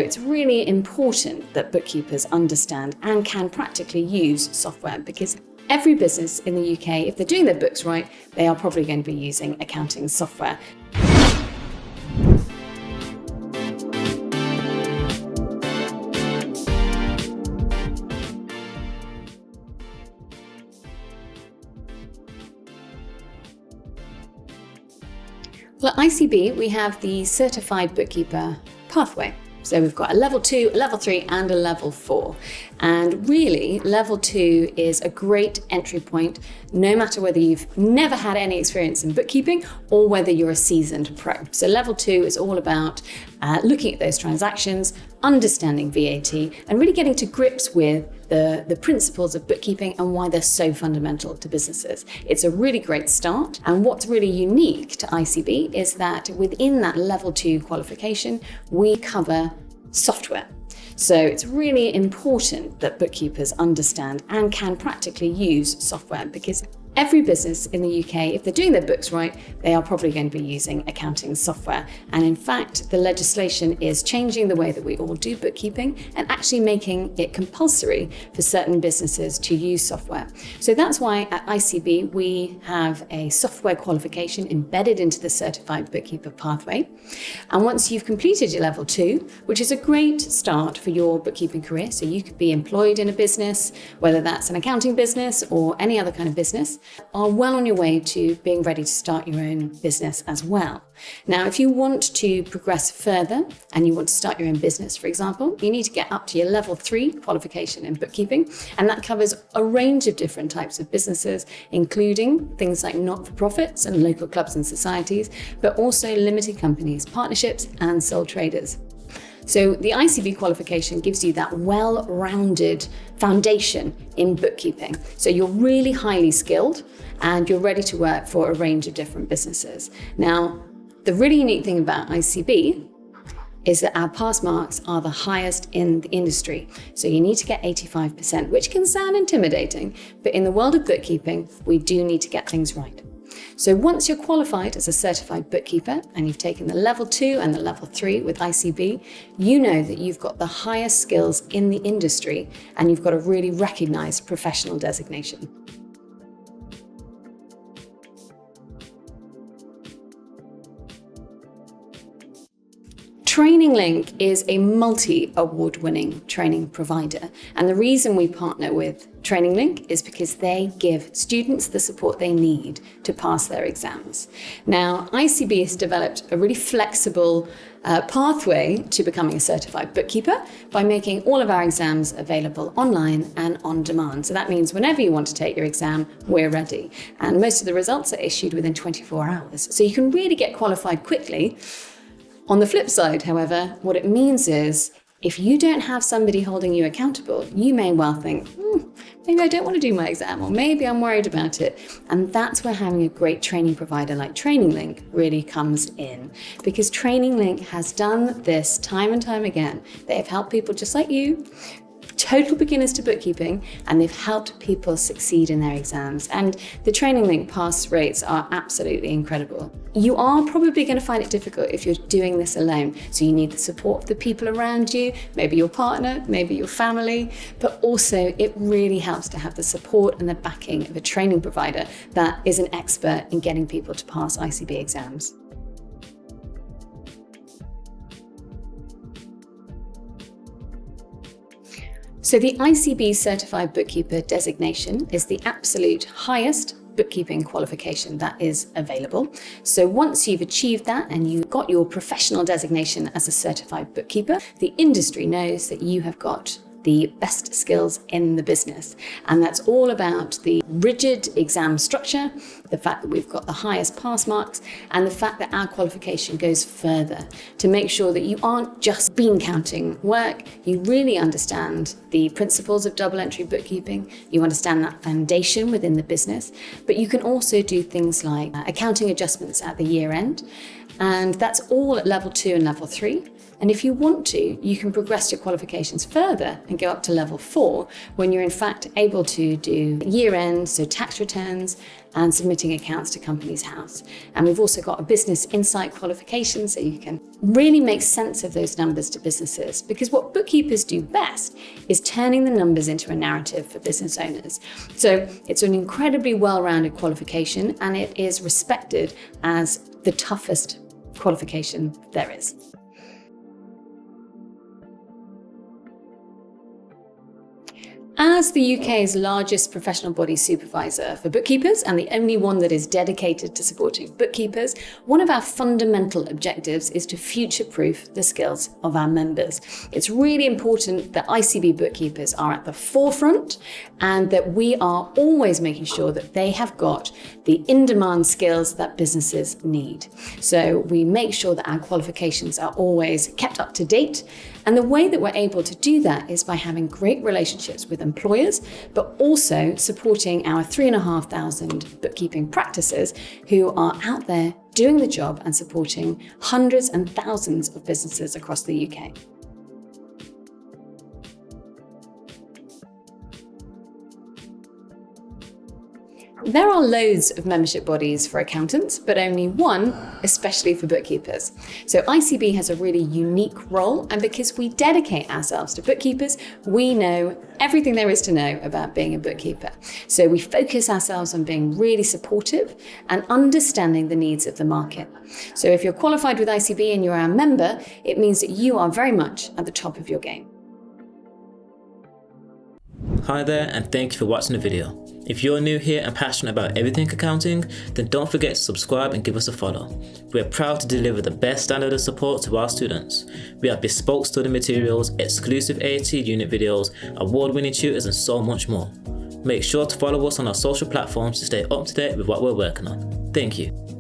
it's really important that bookkeepers understand and can practically use software, because every business in the UK, if they're doing their books right, they are probably going to be using accounting software. Well, at ICB, we have the Certified Bookkeeper pathway. So we've got a level 2, a level 3, and a level 4. And really, level 2 is a great entry point, no matter whether you've never had any experience in bookkeeping or whether you're a seasoned pro. So level 2 is all about looking at those transactions, understanding VAT, and really getting to grips with the principles of bookkeeping and why they're so fundamental to businesses. It's a really great start. And what's really unique to ICB is that within that level 2 qualification, we cover software. So it's really important that bookkeepers understand and can practically use software, because every business in the UK, if they're doing their books right, they are probably going to be using accounting software. And in fact, the legislation is changing the way that we all do bookkeeping and actually making it compulsory for certain businesses to use software. So that's why at ICB, we have a software qualification embedded into the Certified Bookkeeper pathway. And once you've completed your level 2, which is a great start for your bookkeeping career, so you could be employed in a business, whether that's an accounting business or any other kind of business, are well on your way to being ready to start your own business as well. Now, if you want to progress further and you want to start your own business, for example, you need to get up to your level 3 qualification in bookkeeping, and that covers a range of different types of businesses, including things like not-for-profits and local clubs and societies, but also limited companies, partnerships, and sole traders. So the ICB qualification gives you that well-rounded foundation in bookkeeping. So you're really highly skilled and you're ready to work for a range of different businesses. Now, the really unique thing about ICB is that our pass marks are the highest in the industry. So you need to get 85%, which can sound intimidating, but in the world of bookkeeping, we do need to get things right. So once you're qualified as a certified bookkeeper and you've taken the level 2 and the level 3 with ICB, you know that you've got the highest skills in the industry and you've got a really recognized professional designation. Training Link is a multi-award-winning training provider, and the reason we partner with Training Link is because they give students the support they need to pass their exams. Now, ICB has developed a really flexible pathway to becoming a certified bookkeeper by making all of our exams available online and on demand. So that means whenever you want to take your exam, we're ready. And most of the results are issued within 24 hours. So you can really get qualified quickly. On the flip side, however, what it means is if you don't have somebody holding you accountable, you may well think, maybe I don't want to do my exam, or maybe I'm worried about it. And that's where having a great training provider like Training Link really comes in, because Training Link has done this time and time again. They have helped people just like you, total beginners to bookkeeping, and they've helped people succeed in their exams. And the Training Link pass rates are absolutely incredible. You are probably going to find it difficult if you're doing this alone. So you need the support of the people around you, maybe your partner, maybe your family, but also it really helps to have the support and the backing of a training provider that is an expert in getting people to pass ICB exams. So the ICB Certified Bookkeeper designation is the absolute highest bookkeeping qualification that is available. So once you've achieved that and you've got your professional designation as a certified bookkeeper, the industry knows that you have got the best skills in the business. And that's all about the rigid exam structure, the fact that we've got the highest pass marks, and the fact that our qualification goes further to make sure that you aren't just bean counting work, you really understand the principles of double entry bookkeeping, you understand that foundation within the business, but you can also do things like accounting adjustments at the year end. And that's all at level 2 and level 3. And if you want to, you can progress your qualifications further and go up to level 4 when you're in fact able to do year-end, so tax returns, and submitting accounts to Companies House. And we've also got a business insight qualification, so you can really make sense of those numbers to businesses, because what bookkeepers do best is turning the numbers into a narrative for business owners. So it's an incredibly well-rounded qualification, and it is respected as the toughest qualification there is. As the UK's largest professional body supervisor for bookkeepers and the only one that is dedicated to supporting bookkeepers, one of our fundamental objectives is to future-proof the skills of our members. It's really important that ICB bookkeepers are at the forefront and that we are always making sure that they have got the in-demand skills that businesses need. So we make sure that our qualifications are always kept up to date. And the way that we're able to do that is by having great relationships with employers, but also supporting our 3,500 bookkeeping practices who are out there doing the job and supporting hundreds and thousands of businesses across the UK. There are loads of membership bodies for accountants, but only one, especially for bookkeepers. So ICB has a really unique role, and because we dedicate ourselves to bookkeepers, we know everything there is to know about being a bookkeeper. So we focus ourselves on being really supportive and understanding the needs of the market. So if you're qualified with ICB and you're our member, it means that you are very much at the top of your game. Hi there, and thank you for watching the video. If you're new here and passionate about everything accounting, then don't forget to subscribe and give us a follow. We're proud to deliver the best standard of support to our students. We have bespoke study materials, exclusive AAT unit videos, award-winning tutors, and so much more. Make sure to follow us on our social platforms to stay up to date with what we're working on. Thank you.